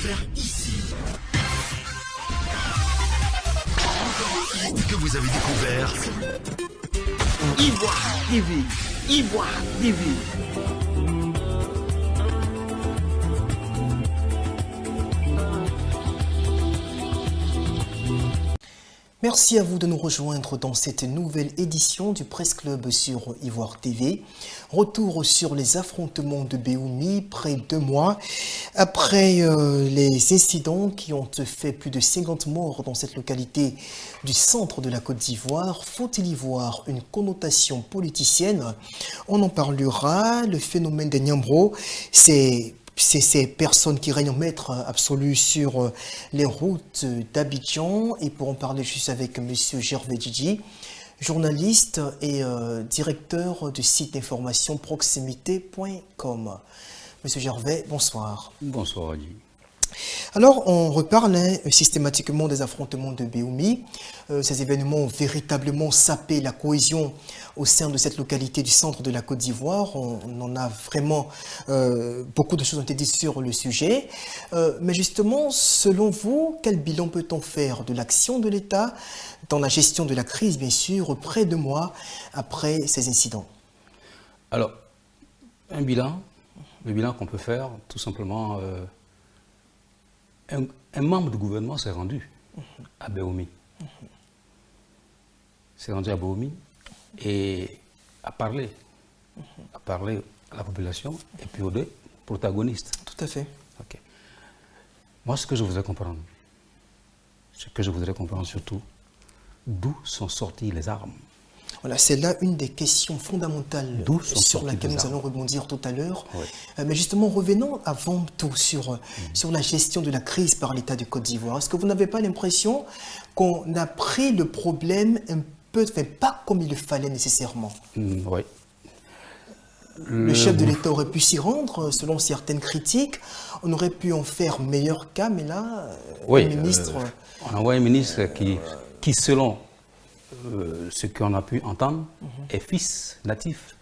découvert ici. Que vous avez découvert Ivoire TV. Ivoire TV. Merci à vous de nous rejoindre dans cette nouvelle édition du Presse Club sur Ivoire TV. Retour sur les affrontements de Béoumi, près de 2 mois après les incidents qui ont fait plus de 50 morts dans cette localité du centre de la Côte d'Ivoire. Faut-il y voir une connotation politicienne? On en parlera. Le phénomène des Niambro, c'est ces personnes qui règnent en maître absolu sur les routes d'Abidjan. Et pour en parler juste avec M. Gervais Djidji, journaliste et directeur du site d'information proximité.com. M. Gervais, bonsoir. Bonsoir, Ali. Alors, on reparle systématiquement des affrontements de Béoumi. Ces événements ont véritablement sapé la cohésion au sein de cette localité du centre de la Côte d'Ivoire. On en a vraiment... beaucoup de choses ont été dites sur le sujet. Mais justement, selon vous, quel bilan peut-on faire de l'action de l'État dans la gestion de la crise, bien sûr, près de mois après ces incidents? Alors, le bilan qu'on peut faire, tout simplement... Un membre du gouvernement s'est rendu à Béoumi. S'est rendu à Béoumi et a parlé à la population et puis aux deux protagonistes. Tout à fait. Okay. Moi, ce que je voudrais comprendre surtout, d'où sont sorties les armes. Voilà, c'est là une des questions fondamentales sur laquelle nous allons rebondir tout à l'heure. Oui. Mais justement, revenons avant tout sur la gestion de la crise par l'État de Côte d'Ivoire. Est-ce que vous n'avez pas l'impression qu'on a pris le problème un peu, enfin, pas comme il le fallait nécessairement? Oui. Le chef de l'État aurait pu s'y rendre, selon certaines critiques. On aurait pu en faire meilleur cas, mais là, oui, le ministre... on envoie un ministre qui selon... ce qu'on a pu entendre est fils natif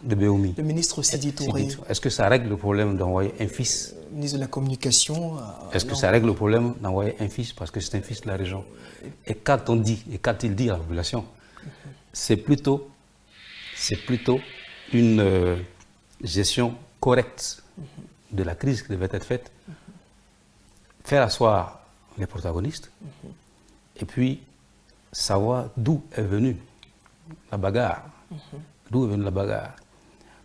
de Béoumi. Le ministre Sidi Touré. Est-ce que ça règle le problème d'envoyer un fils? Ministre de la Communication. Est-ce que ça règle le problème d'envoyer un fils parce que c'est un fils de la région? Et quand il dit à la population, c'est plutôt une gestion correcte de la crise qui devait être faite, faire asseoir les protagonistes, et puis savoir d'où est venue la bagarre. D'où est venue la bagarre.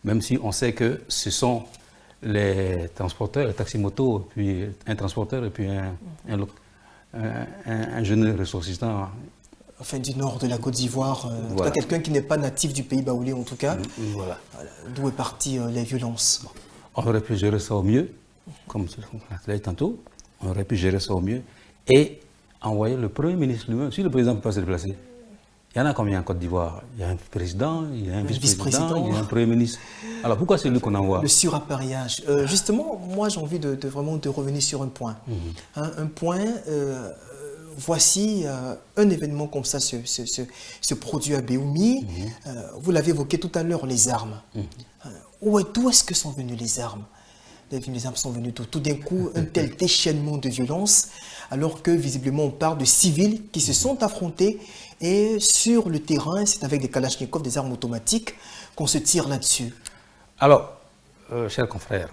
Même si on sait que ce sont les transporteurs, les taxis-motos, puis un transporteur et puis un jeune ressortissant. Enfin, du nord de la Côte d'Ivoire, en tout cas quelqu'un qui n'est pas natif du pays baoulé en tout cas. Voilà. D'où est partie les violences. On aurait pu gérer ça au mieux, comme on l'a dit tantôt, on aurait pu gérer ça au mieux et envoyer le Premier ministre lui-même. Si le président ne peut pas se déplacer, il y en a combien en Côte d'Ivoire? Il y a un président, il y a un vice-président, il y a un Premier ministre. Alors pourquoi c'est lui qu'on envoie? Le surappareillage. Justement, moi j'ai envie de vraiment de revenir sur un point. Un point, voici un événement comme ça se produit à Béoumi. Vous l'avez évoqué tout à l'heure, les armes. D'où est-ce que sont venues les armes? Les armes sont venues tout d'un coup, un tel déchaînement de violence, alors que visiblement on parle de civils qui se sont affrontés et sur le terrain, c'est avec des kalachnikovs, des armes automatiques, qu'on se tire là-dessus. Alors, chers confrères,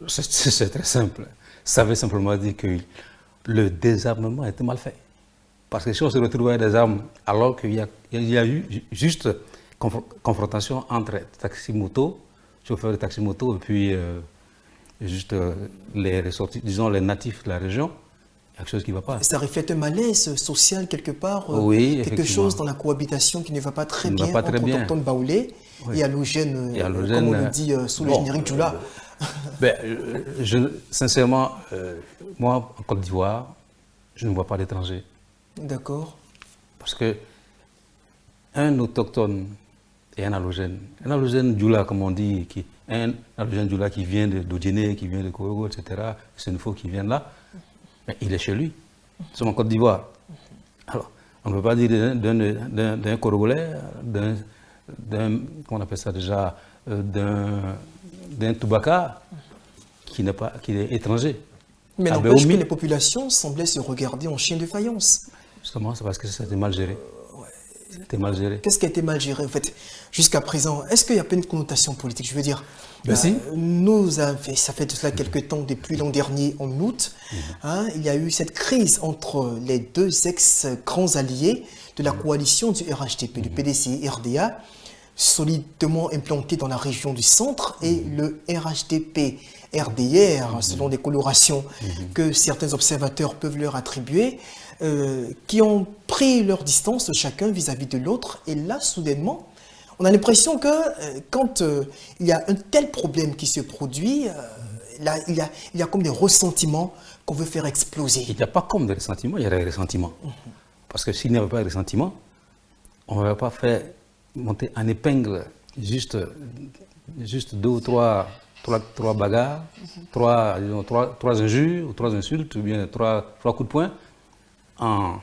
c'est très simple. Ça veut simplement dire que le désarmement était mal fait. Parce que si on se retrouve avec des armes, alors qu'il y a eu juste confrontation entre taxi-moto, chauffeurs de taxi-moto, et puis juste les ressortis, disons les natifs de la région, il y a quelque chose qui ne va pas. Ça reflète un malaise social quelque part, oui, quelque chose dans la cohabitation qui ne va pas très bien entre autochtones baoulés et halogènes, comme on le dit sous le générique Djoula. Sincèrement, moi, en Côte d'Ivoire, je ne vois pas d'étrangers. D'accord. Parce que un autochtone et un halogène Djoula, comme on dit, un halogène Djoula qui vient d'Odjéné, qui vient de Korogo, etc., c'est une fois qui vient là, mais il est chez lui. Nous sommes en Côte d'Ivoire. Alors, on ne peut pas dire d'un Korogolais, comment on appelle ça déjà, d'un Toubaka qui est étranger. Mais à n'empêche que Béoumi. les populations semblaient se regarder en chien de faïence. Justement, c'est parce que ça a été mal géré. C'était mal géré. Qu'est-ce qui a été mal géré en fait jusqu'à présent? Est-ce qu'il n'y a pas une connotation politique? Je veux dire, Ben si. ça fait de cela quelques temps, depuis l'an dernier, en août, hein, il y a eu cette crise entre les deux ex-grands alliés de la coalition du RHDP, du PDC et RDA, solidement implanté dans la région du centre, et le RHDP RDR, selon des colorations que certains observateurs peuvent leur attribuer, qui ont pris leur distance chacun vis-à-vis de l'autre. Et là, soudainement, on a l'impression que quand il y a un tel problème qui se produit, là, il y a comme des ressentiments qu'on veut faire exploser. Il n'y a pas comme des ressentiments, il y a des ressentiments. Parce que s'il n'y avait pas de ressentiments, on ne va pas faire monter en épingle juste deux ou trois bagarres, trois injures, ou trois insultes, ou bien trois coups de poing en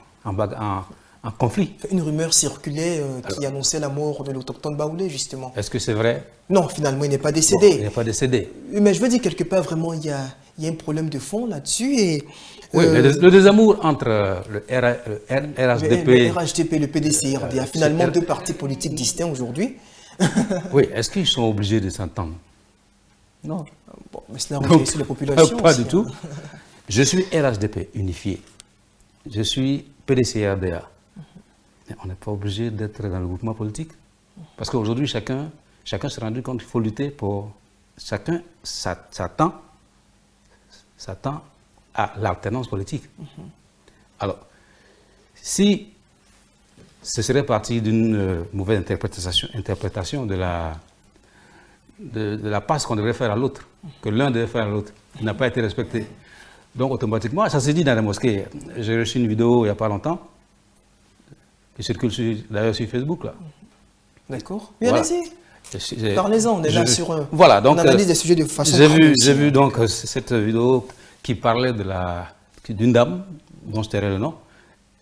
conflit. Une rumeur circulait qui annonçait la mort de l'autochtone baoulé, justement. Est-ce que c'est vrai? Non, finalement, il n'est pas Bon, décédé. il n'est pas décédé. Mais je veux dire, quelque part, vraiment, il y a un problème de fond là-dessus. Et, Oui, le désamour entre le RHDP... le RHDP et le PDC RDA, finalement, deux partis politiques distincts aujourd'hui. Oui, est-ce qu'ils sont obligés de s'entendre? Non. Bon, mais cela rejaillit sur les populations Pas aussi, du tout. hein. Je suis RHDP unifié. Je suis PDC RDA. Mais on n'est pas obligé d'être dans le groupement politique. Parce qu'aujourd'hui, chacun s'est rendu compte qu'il faut lutter pour... Chacun s'attend à l'alternance politique. Alors, si ce serait parti d'une mauvaise interprétation de la passe qu'on devrait faire à l'autre, que l'un devait faire à l'autre, qui n'a pas été respecté. Donc automatiquement, ça s'est dit dans les mosquées. J'ai reçu une vidéo il n'y a pas longtemps, qui circule d'ailleurs sur Facebook. Là. D'accord. Oui, Voilà. allez-y. Parlez-en, on est là sur voilà, donc, on analyse des sujets de façon j'ai vu donc cette vidéo qui parlait d'une dame, dont je tairai le nom,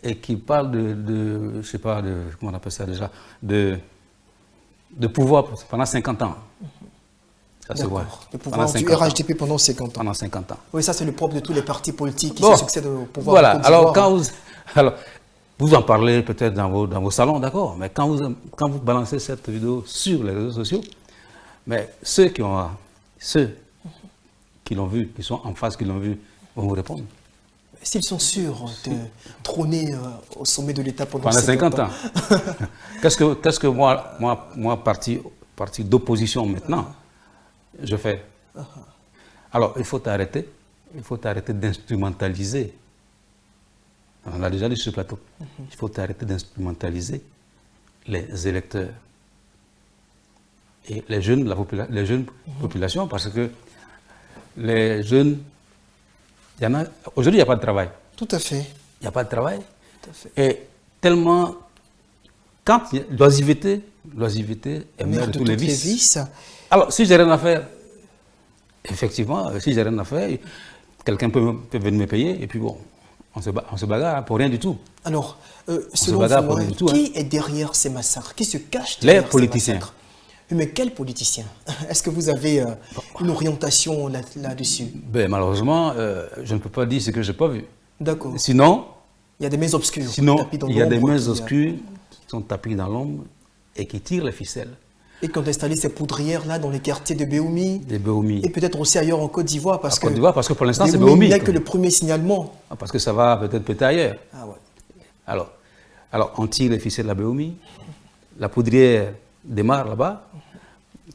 et qui parle je sais pas, comment on appelle ça déjà, de pouvoir pendant 50 ans. Ça se voit. Le pouvoir du RHDP pendant 50 ans. Pendant 50 ans. Oui, ça c'est le propre de tous les partis politiques qui Bon, se succèdent au pouvoir. Voilà, en Côte d'Ivoire. alors vous en parlez peut-être dans vos salons, d'accord, mais quand vous balancez cette vidéo sur les réseaux sociaux, mais ceux qui l'ont vu, qui sont en face, qui l'ont vu, vont vous répondre. S'ils sont sûrs de trôner au sommet de l'État pendant 50 ans. Qu'est-ce que moi, parti d'opposition maintenant, je fais? Alors, il faut arrêter d'instrumentaliser. On l'a déjà dit sur ce plateau. Il faut arrêter d'instrumentaliser les électeurs et les jeunes, populations, parce que les jeunes, aujourd'hui, il n'y a pas de travail. Tout à fait. Il n'y a pas de travail. Tout à fait. Et tellement, quand il y a l'oisiveté est mère de tous les vices. Alors, si j'ai rien à faire, effectivement, si j'ai rien à faire, quelqu'un peut venir me payer, et puis bon, on se bagarre pour rien du tout. Alors, selon vous, qui est derrière ces massacres? Qui se cache derrière ces politiciens. Massacres? Mais quels politiciens? Est-ce que vous avez une orientation là-dessus? Malheureusement, je ne peux pas dire ce que je n'ai pas vu. D'accord. Sinon, il y a des mains obscures. Il y a des mains obscures qui sont tapées dans l'ombre et qui tirent les ficelles. Et qui ont installé ces poudrières là dans les quartiers de Béoumi. Des Béoumi. Et peut-être aussi ailleurs en Côte d'Ivoire. Parce que pour l'instant, c'est Béoumi. Il n'y a que le premier signalement. Parce que ça va peut-être péter ailleurs. Ah ouais. Alors, on tire les ficelles à Béoumi. La poudrière démarre là-bas.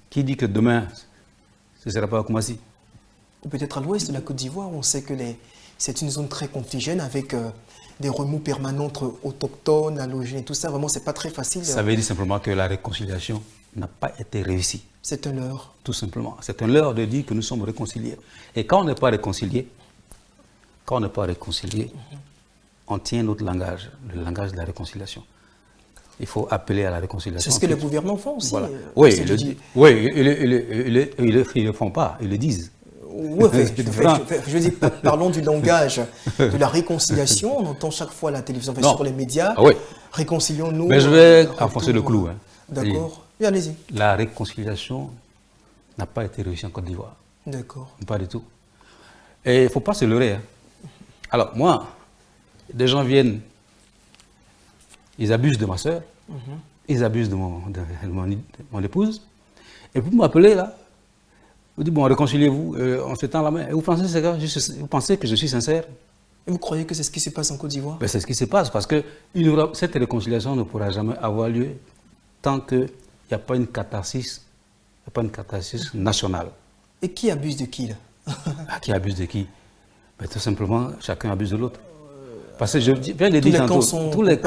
Qui dit que demain, ce ne sera pas à Koumassi? Ou peut-être à l'ouest de la Côte d'Ivoire. On sait que c'est une zone très confligène avec des remous permanents entre autochtones, allogènes et tout ça. Vraiment, ce n'est pas très facile. Ça veut dire simplement que la réconciliation n'a pas été réussie. C'est un leurre. Tout simplement. C'est un leurre de dire que nous sommes réconciliés. Et quand on n'est pas réconcilié, on tient notre langage, le langage de la réconciliation. Il faut appeler à la réconciliation. C'est ce que les gouvernements font aussi. Voilà. Oui, ils ne le font pas, ils le disent. Oui, je veux dire, parlons du langage de la réconciliation. On entend chaque fois à la télévision, sur les médias. Réconcilions-nous. Mais je vais enfoncer le clou. D'accord. Oui, allez-y. La réconciliation n'a pas été réussie en Côte d'Ivoire. D'accord. Pas du tout. Et il ne faut pas se leurrer. Hein. Alors, moi, des gens viennent, ils abusent de ma soeur, ils abusent de mon épouse, et puis m'appeler là, vous dites, bon, réconciliez-vous, on se tend la main. Et vous pensez que je suis sincère? Et vous croyez que c'est ce qui se passe en Côte d'Ivoire? Ben, c'est ce qui se passe, parce que cette réconciliation ne pourra jamais avoir lieu tant qu'il n'y a pas une catharsis, nationale. Et qui abuse de qui là? Qui abuse de qui? Ben, tout simplement, chacun abuse de l'autre. Parce que je viens de dire tantôt, tous les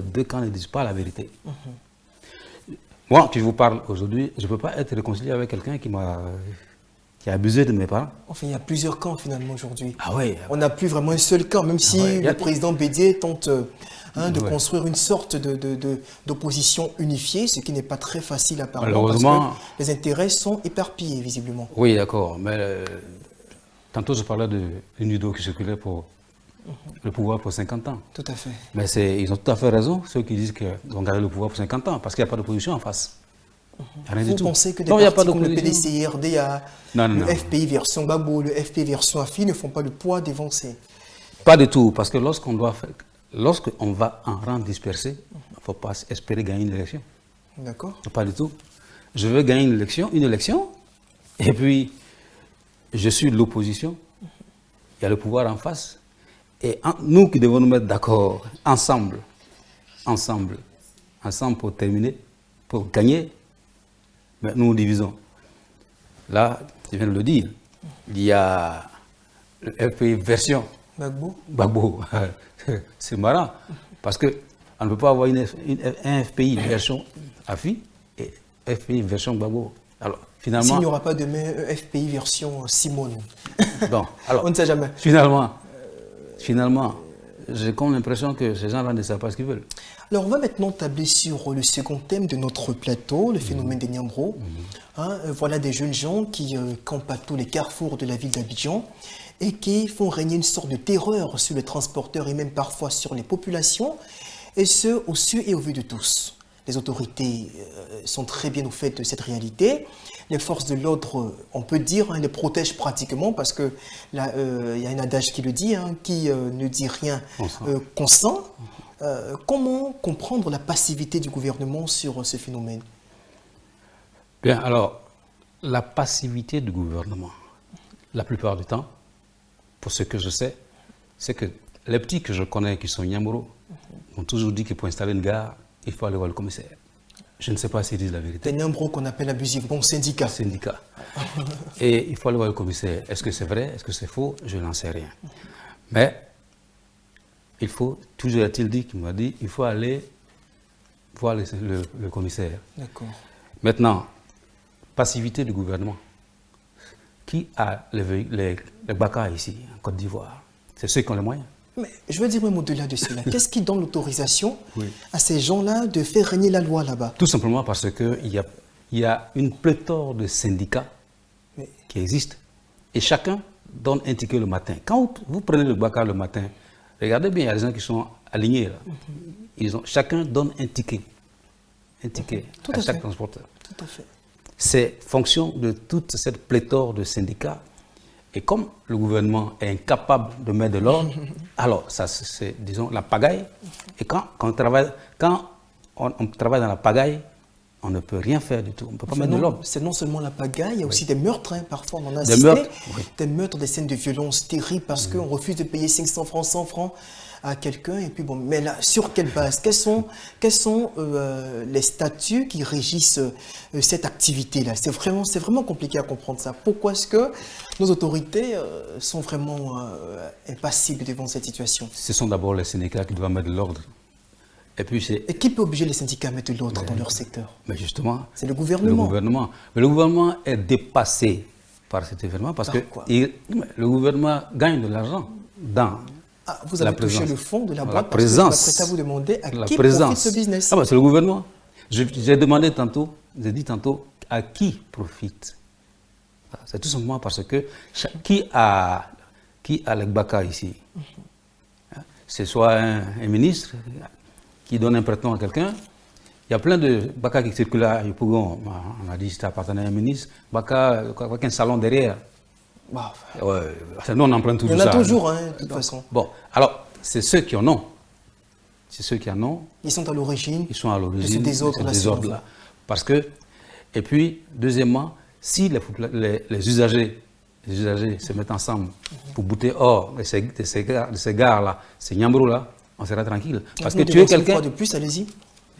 deux camps ne disent pas la vérité. Moi, qui vous parle aujourd'hui, je ne peux pas être réconcilié avec quelqu'un qui a abusé de mes parents. Enfin, il y a plusieurs camps finalement aujourd'hui. Ah oui. On n'a plus vraiment un seul camp, même si le président Bédié tente de construire une sorte d'opposition unifiée, ce qui n'est pas très facile apparemment, parce que les intérêts sont éparpillés visiblement. Oui, d'accord, mais tantôt je parlais d'une vidéo qui circulait pour le pouvoir pour 50 ans. Tout à fait. Mais ils ont tout à fait raison, ceux qui disent qu'ils vont garder le pouvoir pour 50 ans, parce qu'il n'y a pas d'opposition en face. Vous pensez que des partis comme le PDCRDA, le FPI version Gbagbo, le FPI version AFI ne font pas le poids d'évancer? Pas du tout, parce que lorsqu'on va en rang dispersé, il ne faut pas espérer gagner une élection. D'accord. Pas du tout. Je veux gagner une élection, et puis je suis de l'opposition, il y a le pouvoir en face, et nous qui devons nous mettre d'accord ensemble pour terminer, pour gagner, mais nous nous divisons. Là, je viens de le dire, il y a le FPI version Gbagbo. C'est marrant, parce qu'on ne peut pas avoir un FPI version AFI et FPI version Gbagbo. Alors, finalement... S'il n'y aura pas demain un FPI version Simone. Bon, alors, on ne sait jamais. Finalement, j'ai comme l'impression que ces gens-là ne savent pas ce qu'ils veulent. Alors, on va maintenant tabler sur le second thème de notre plateau, le phénomène des Niambro. Voilà des jeunes gens qui campent à tous les carrefours de la ville d'Abidjan et qui font régner une sorte de terreur sur les transporteurs et même parfois sur les populations, et ce, au su et au vu de tous. Les autorités sont très bien au fait de cette réalité. Les forces de l'ordre, on peut dire, les protègent pratiquement parce qu'il y a un adage qui le dit, qui ne dit rien consent. Comment comprendre la passivité du gouvernement sur ce phénomène? Bien, alors, la passivité du gouvernement, la plupart du temps, pour ce que je sais, c'est que les petits que je connais qui sont Niambro ont toujours dit que pour installer une gare, il faut aller voir le commissaire. Je ne sais pas s'ils disent la vérité. Des Niambro qu'on appelle abusivement syndicats. Et il faut aller voir le commissaire. Est-ce que c'est vrai? Est-ce que c'est faux? Je n'en sais rien. Mais il faut, toujours a-t-il dit, qu'il m'a dit, il faut aller voir le commissaire. D'accord. Maintenant, passivité du gouvernement. Qui a les BACA ici, en Côte d'Ivoire? C'est ceux qui ont les moyens. Mais je veux dire même au-delà de cela. Qu'est-ce qui donne l'autorisation à ces gens-là de faire régner la loi là-bas? Tout simplement parce qu'il y a une pléthore de syndicats qui existent et chacun donne un ticket le matin. Quand vous prenez le BACA le matin, regardez bien, il y a des gens qui sont alignés là. Chacun donne un ticket à chaque transporteur. Tout à fait. C'est fonction de toute cette pléthore de syndicats. Et comme le gouvernement est incapable de mettre de l'ordre, alors ça c'est, disons, la pagaille. Et quand on travaille dans la pagaille, on ne peut rien faire du tout. On ne peut pas mettre de l'ordre. C'est non seulement la pagaille, il y a aussi des meurtres. Parfois, on en a assisté. Des meurtres, des scènes de violence terribles parce qu'on refuse de payer 500 francs, 100 francs à quelqu'un. Et puis bon, mais là, sur quelle base? Quels sont les statuts qui régissent cette activité-là? C'est vraiment compliqué à comprendre ça. Pourquoi est-ce que nos autorités sont vraiment impassibles devant cette situation? Ce sont d'abord les syndicats qui doivent mettre de l'ordre. Et qui peut obliger les syndicats à mettre de l'ordre dans leur secteur? Mais justement, c'est le gouvernement. Mais le gouvernement est dépassé par cet événement parce que le gouvernement gagne de l'argent dans vous avez touché le fond de la boîte parce que je m'apprête à vous demander à qui profite ce business. C'est le gouvernement. J'ai dit tantôt à qui profite. C'est tout simplement parce que qui a le BACA ici? C'est soit un ministre qui donne un prêt-nom à quelqu'un. Il y a plein de BACA qui circulent à Yopougon. On a dit que c'était appartenant à un ministre. BACA, avec un salon derrière. Bah, Ouais, nous, on emprunte tout il y en ça. a toujours, hein, de toute façon. Bon, alors, c'est ceux qui en ont. C'est ceux qui en ont. Ils sont à l'origine. Ils sont à l'origine de ce désordre-là, de ce désordre-là. Parce que, et puis, deuxièmement, si les usagers se mettent ensemble pour bouter hors de ces gares-là, ces nyambrous-là, on sera tranquille. Parce que tuer quelqu'un. de plus, allez-y.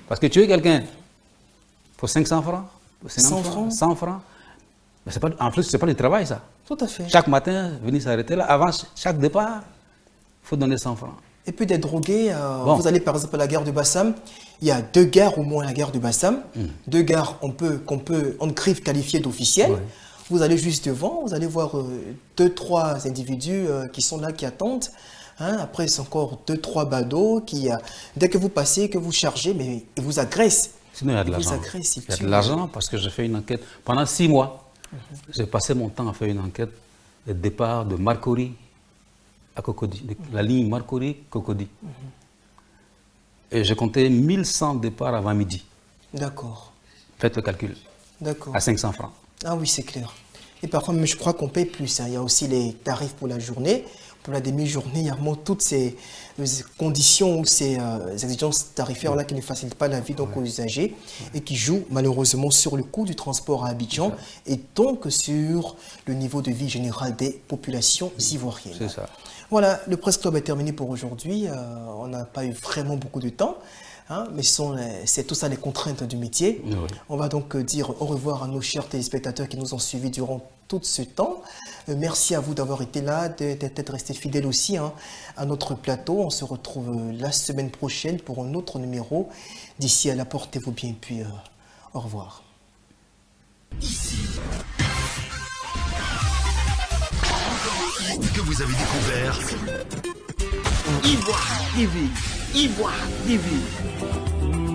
Parce que tuer quelqu'un pour 500 francs, 100 francs. 100 francs, mais pas, en plus, ce n'est pas du travail, ça. Tout à fait. Chaque matin, venir s'arrêter là, avant chaque départ, il faut donner 100 francs. Et puis des drogués, Bon. vous allez par exemple à la gare de Bassam, il y a 2 gares au moins à la gare de Bassam, 2 gares on ne crève qualifier d'officielles. Ouais. Vous allez juste devant, vous allez voir 2-3 individus qui sont là, qui attendent. Hein. Après, c'est encore 2-3 badauds qui, dès que vous passez, que vous chargez, mais ils vous agressent. Sinon, il y a de Ils vous l'argent. agressent, ils Il y a tuent. de l'argent parce que j'ai fait une enquête. Pendant 6 mois, j'ai passé mon temps à faire une enquête de départ de Marcory à Cocody, la ligne Marcory-Cocody. Et j'ai compté 1100 départs avant midi. D'accord, Faites le calcul, d'accord. à 500 francs. Ah oui, c'est clair. Et parfois, même, je crois qu'on paye plus. Hein. Il y a aussi les tarifs pour la journée. Pour la demi-journée, il y a vraiment toutes ces conditions ou ces exigences tarifaires-là qui ne facilitent pas la vie donc, aux usagers et qui jouent malheureusement sur le coût du transport à Abidjan et donc sur le niveau de vie général des populations ivoiriennes. C'est ça. Voilà, le Presse Club est terminé pour aujourd'hui. On n'a pas eu vraiment beaucoup de temps. Hein, mais c'est tout ça les contraintes du métier. Oui. On va donc dire au revoir à nos chers téléspectateurs qui nous ont suivis durant tout ce temps. Merci à vous d'avoir été là, d'être restés fidèles aussi hein, à notre plateau. On se retrouve la semaine prochaine pour un autre numéro. D'ici à là, portez-vous bien, puis au revoir. Que vous avez découvert Ivoire TV. Ivoire TV.